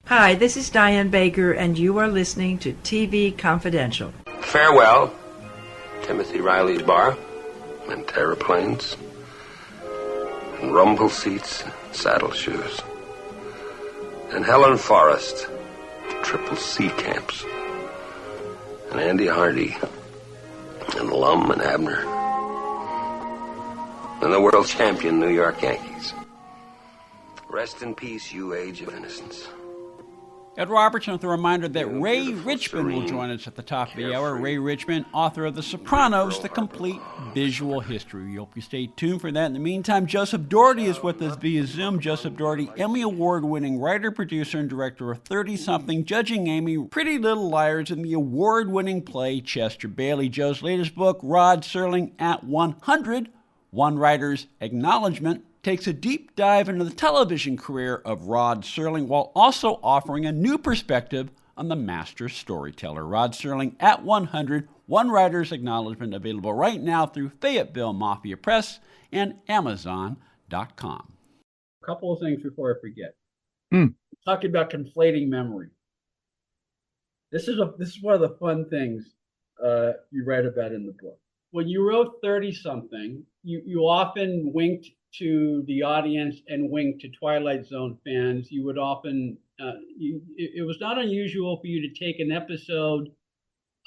Hi, this is Diane Baker, and you are listening to TV Confidential. Farewell, Timothy Riley's Bar, and Terraplanes, and Rumble Seats, and Saddle Shoes, and Helen Forrest, Triple C Camps, and Andy Hardy, and Lum and Abner, and the world champion New York Yankees. Rest in peace, you age of innocence. Ed Robertson with a reminder that Ray Richmond will join us at the top of the hour. Ray Richmond, author of The Sopranos, The Complete Visual History. We hope you stay tuned for that. In the meantime, Joseph Dougherty is with us via Zoom. Joseph Dougherty, Emmy Award-winning writer, producer, and director of 30-something, Judging Amy, Pretty Little Liars, and the award-winning play Chester Bailey. Joe's latest book, Rod Serling at 100, One Writer's Acknowledgement, takes a deep dive into the television career of Rod Serling while also offering a new perspective on the master storyteller. Rod Serling at 100, One Writer's Acknowledgement, available right now through Fayetteville Mafia Press and Amazon.com. A couple of things before I forget. Talking about conflating memory. This is one of the fun things you write about in the book. When you wrote 30-something, you often winked to the audience and winked to Twilight Zone fans. You would often, it was not unusual for you to take an episode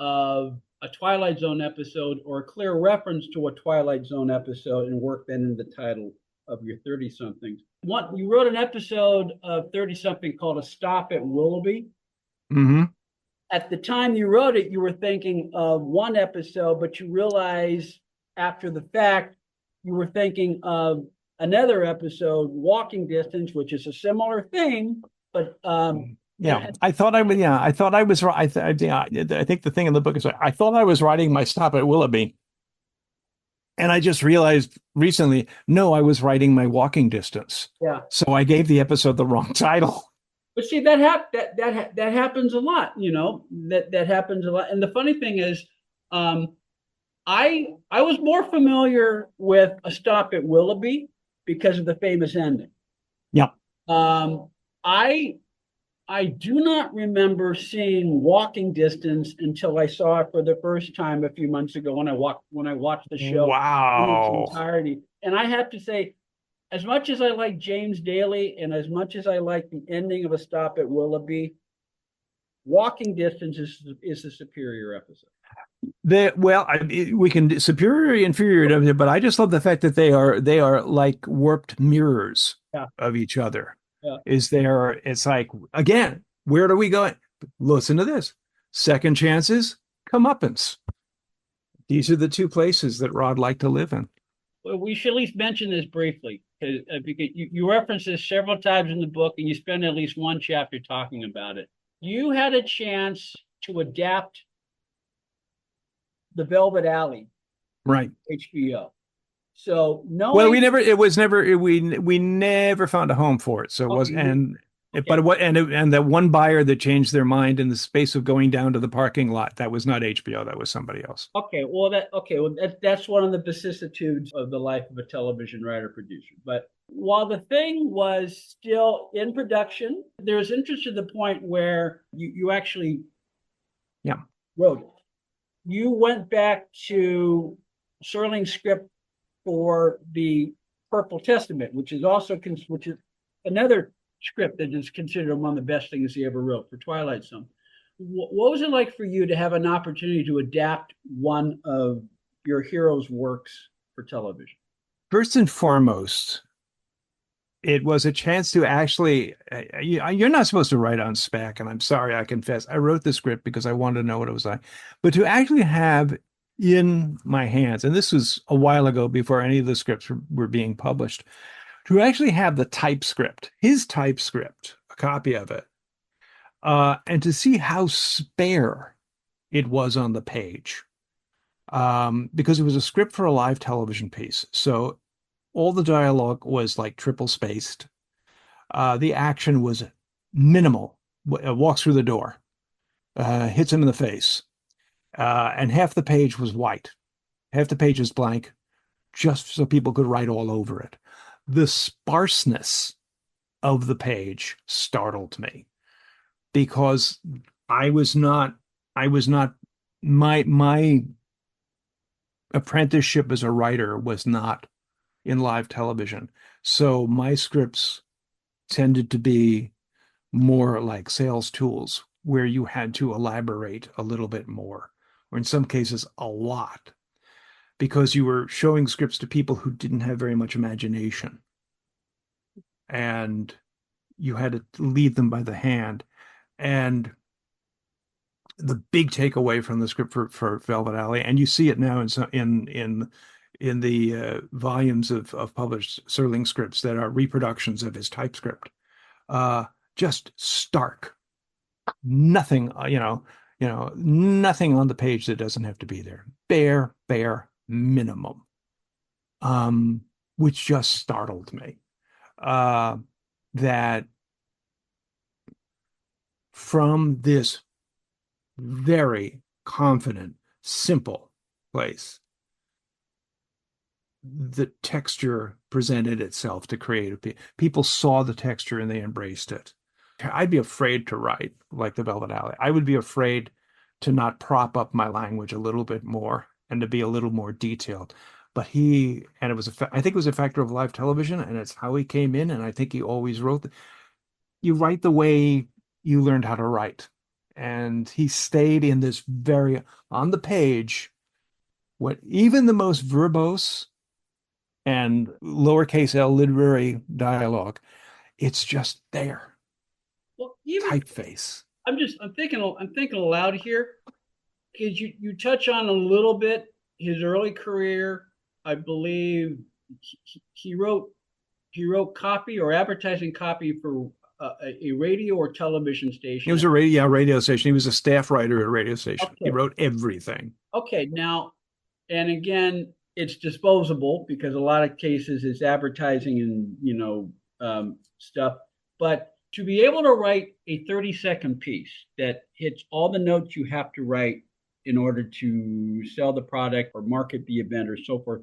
of a Twilight Zone episode or a clear reference to a Twilight Zone episode and work that into the title of your 30-somethings. You wrote an episode of 30-something called A Stop at Willoughby. Mm-hmm. At the time you wrote it, you were thinking of one episode, but you realized after the fact, you were thinking of another episode, Walking Distance, which is a similar thing, but I thought I was right. I think the thing in the book is I thought I was writing my Stop at Willoughby, and I just realized recently, no, I was writing my Walking Distance. Yeah. So I gave the episode the wrong title. But see, that happens a lot. You know, that happens a lot. And the funny thing is, I was more familiar with A Stop at Willoughby because of the famous ending. Yeah. I do not remember seeing Walking Distance until I saw it for the first time a few months ago when I watched the show in its entirety. And I have to say, as much as I like James Daly and as much as I like the ending of A Stop at Willoughby, Walking Distance is the superior episode. We can superior, inferior, but I just love the fact that they are like warped mirrors of each other. Yeah. It's like, again, where are we going? Listen to this. Second chances, comeuppance. These are the two places that Rod liked to live in. Well, we should at least mention this briefly because you reference this several times in the book and you spend at least one chapter talking about it. You had a chance to adapt The Velvet Alley, right? HBO. So we never found a home for it. So it was, and that one buyer that changed their mind in the space of going down to the parking lot, that was not HBO. That was somebody else. That's one of the vicissitudes of the life of a television writer producer. But while the thing was still in production, there was interest to the point where you actually wrote it. You went back to Serling's script for the Purple Testament, which is another script that is considered one of the best things he ever wrote for Twilight Zone. What was it like for you to have an opportunity to adapt one of your hero's works for television? First and foremost, it was a chance to actually, you're not supposed to write on spec, and I'm sorry, I confess. I wrote the script because I wanted to know what it was like. But to actually have in my hands, and this was a while ago before any of the scripts were being published, to actually have the typescript, his typescript, a copy of it, and to see how spare it was on the page, because it was a script for a live television piece. So all the dialogue was like triple spaced. The action was minimal. Walks through the door, hits him in the face, and half the page was white. Half the page is blank, just so people could write all over it. The sparseness of the page startled me. because I was not, my apprenticeship as a writer was not in live television. So my scripts tended to be more like sales tools where you had to elaborate a little bit more, or in some cases, a lot, because you were showing scripts to people who didn't have very much imagination. And you had to lead them by the hand. And the big takeaway from the script for Velvet Alley, and you see it now in the volumes of published Serling scripts that are reproductions of his typescript, just stark. Nothing, nothing on the page that doesn't have to be there. Bare minimum, which just startled me. That from this very confident, simple place, the texture presented itself to creative people. People saw the texture and they embraced it. I'd be afraid to write like the Velvet Alley. I would be afraid to not prop up my language a little bit more and to be a little more detailed. But I think it was a factor of live television, and it's how he came in. And I think he always wrote, you write the way you learned how to write. And he stayed in this on the page, what even the most verbose and lowercase l literary dialogue, it's just there. Well, even typeface. I'm thinking aloud here, because you touch on a little bit his early career. I believe he wrote copy or advertising copy for a radio or television station. It was a radio station. He was a staff writer at a radio station. Okay. He wrote everything. Okay, now, and again, it's disposable because a lot of cases it's advertising and stuff. But to be able to write a 30-second piece that hits all the notes you have to write in order to sell the product or market the event or so forth,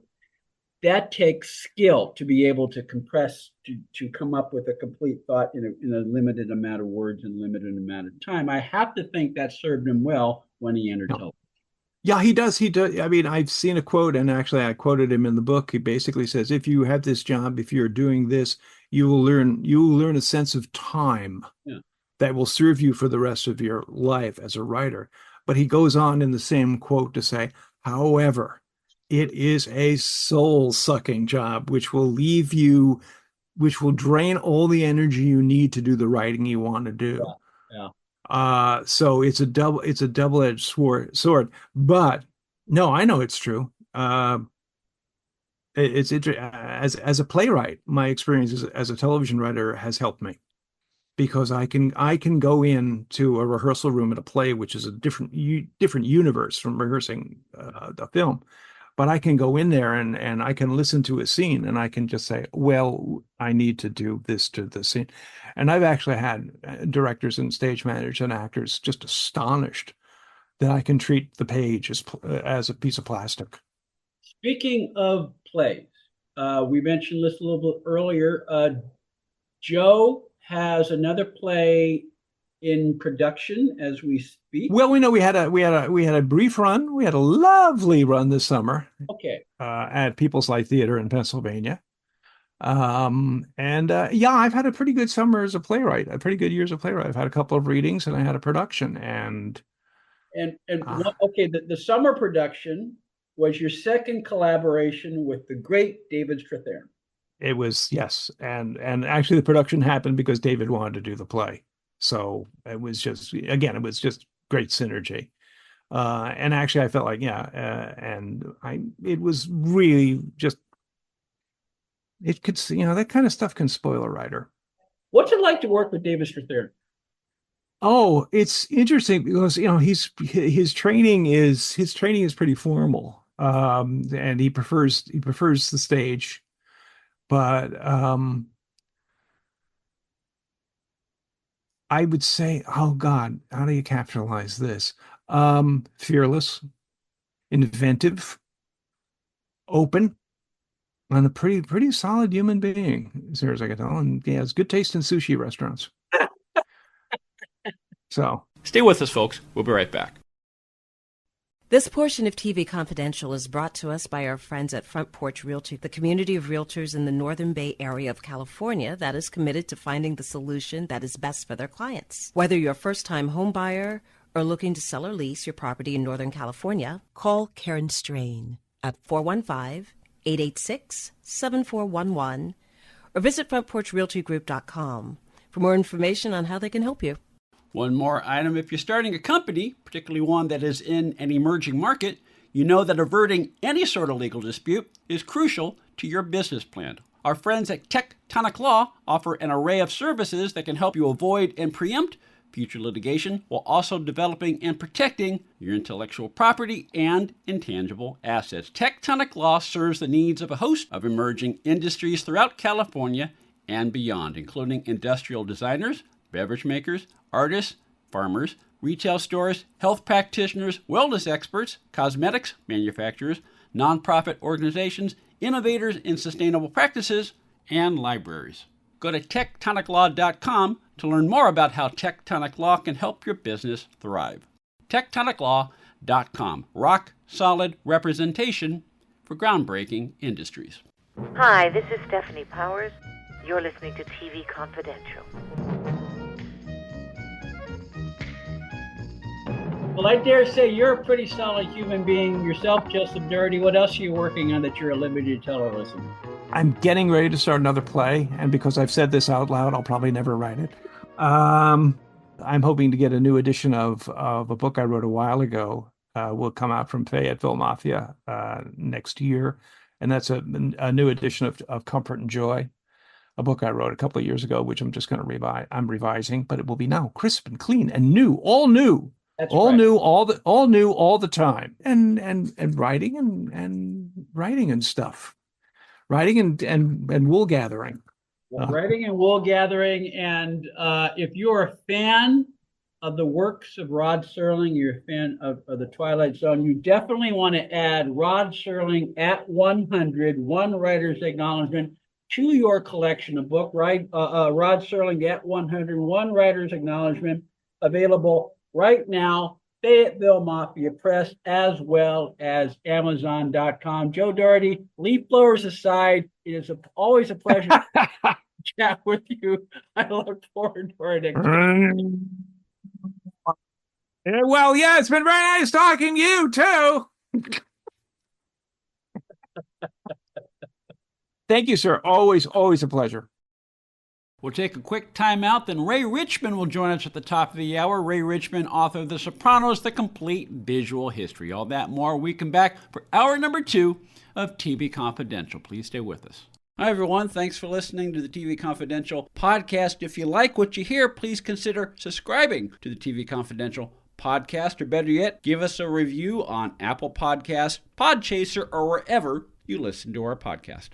that takes skill to be able to compress, to come up with a complete thought in a limited amount of words and limited amount of time. I have to think that served him well when he entered television. Yeah, he does. He does. I mean, I've seen a quote, and actually I quoted him in the book. He basically says, if you have this job, if you're doing this, you will learn a sense of time that will serve you for the rest of your life as a writer. But he goes on in the same quote to say, however, it is a soul-sucking job, which will drain all the energy you need to do the writing you want to do. Yeah. So it's a double-edged sword. But no, I know it's true. It's as a playwright, my experience as a television writer has helped me, because I can go into a rehearsal room at a play, which is a different universe from rehearsing the film. But I can go in there and I can listen to a scene and I can just say, well, I need to do this to the scene. And I've actually had directors and stage managers and actors just astonished that I can treat the page as a piece of plastic. Speaking of plays, we mentioned this a little bit earlier. Joe has another play in production as we speak. Well, we know we had a brief run. We had a lovely run this summer. Okay. At People's Light Theater in Pennsylvania. I've had a pretty good summer as a playwright, a pretty good year as a playwright. I've had a couple of readings and I had a production okay, the summer production was your second collaboration with the great David Strathairn. It was, yes. And actually the production happened because David wanted to do the play. So it was just great synergy. And actually I felt like, it was really just, it could, that kind of stuff can spoil a writer. What's it like to work with David Strathairn? Oh, it's interesting because, his training is pretty formal. And he prefers the stage, but, I would say, oh God, how do you capitalize this? Fearless, inventive, open, and a pretty solid human being, as far as I can tell. And he has good taste in sushi restaurants. So Stay with us, folks. We'll be right back. This portion of TV Confidential is brought to us by our friends at Front Porch Realty, the community of realtors in the Northern Bay area of California that is committed to finding the solution that is best for their clients. Whether you're a first-time home buyer or looking to sell or lease your property in Northern California, call Karen Strain at 415-886-7411 or visit frontporchrealtygroup.com for more information on how they can help you. One more item. If you're starting a company, particularly one that is in an emerging market, you know that averting any sort of legal dispute is crucial to your business plan. Our friends at Tectonic Law offer an array of services that can help you avoid and preempt future litigation while also developing and protecting your intellectual property and intangible assets. Tectonic Law serves the needs of a host of emerging industries throughout California and beyond, including industrial designers, beverage makers, artists, farmers, retail stores, health practitioners, wellness experts, cosmetics manufacturers, nonprofit organizations, innovators in sustainable practices, and libraries. Go to tectoniclaw.com to learn more about how Tectonic Law can help your business thrive. tectoniclaw.com. Rock solid representation for groundbreaking industries. Hi, this is Stephanie Powers. You're listening to TV Confidential. Well, I dare say you're a pretty solid human being yourself, Joseph Dougherty. What else are you working on that you're at liberty to tell our listeners? I'm getting ready to start another play, and because I've said this out loud, I'll probably never write it. I'm hoping to get a new edition of a book I wrote a while ago. Will come out from Fayetteville Mafia next year, and that's a new edition of Comfort and Joy, a book I wrote a couple of years ago, which I'm just going to revise. I'm revising, but it will be now crisp and clean and new, all new. That's all right. new, all new, all the time, and writing and writing and stuff, writing and wool gathering, Writing and wool gathering. And if you're a fan of the works of Rod Serling, you're a fan of the Twilight Zone, you definitely want to add Rod Serling at 100, one writer's acknowledgement, to your collection of book. Right, Rod Serling at 100, one writer's acknowledgement, available right now, Fayetteville Mafia Press, as well as Amazon.com. Joe Dougherty, leaf blowers aside, it is always a pleasure to chat with you. I look forward to our next time. Well, yeah, it's been very nice talking to you, too. Thank you, sir. Always a pleasure. We'll take a quick time out, then Ray Richmond will join us at the top of the hour. Ray Richmond, author of The Sopranos, The Complete Visual History. All that more. We come back for hour number 2 of TV Confidential. Please stay with us. Hi, everyone. Thanks for listening to the TV Confidential podcast. If you like what you hear, please consider subscribing to the TV Confidential podcast, or better yet, give us a review on Apple Podcasts, Podchaser, or wherever you listen to our podcast.